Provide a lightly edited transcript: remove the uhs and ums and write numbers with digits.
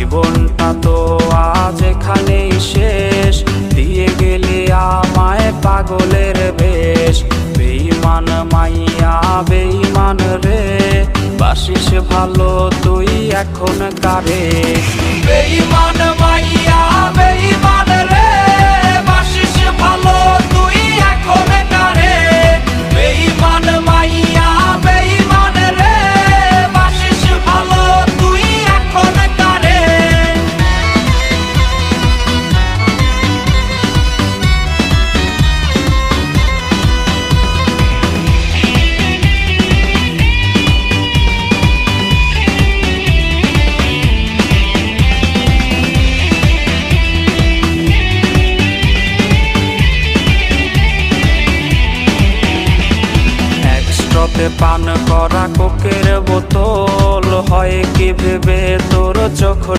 জীবনটা তো আজ এখানেই শেষ, দিয়ে গেলি আমায় পাগলের বেশ। বেঈমান মাইয়া বেঈমান রে, বাসিস ভালো তুই এখন কারে। বেঈমান মাইয়া বেঈমান রে, বাসিস ভালো তুই এখন কারে। বেঈমান মাইয়া বেঈমান রে, বাসিস ভালো তুই এখন কারে। একস্ট্রতে পান করা কোকের বোতল, হয় কি ভেবে তোর চোখ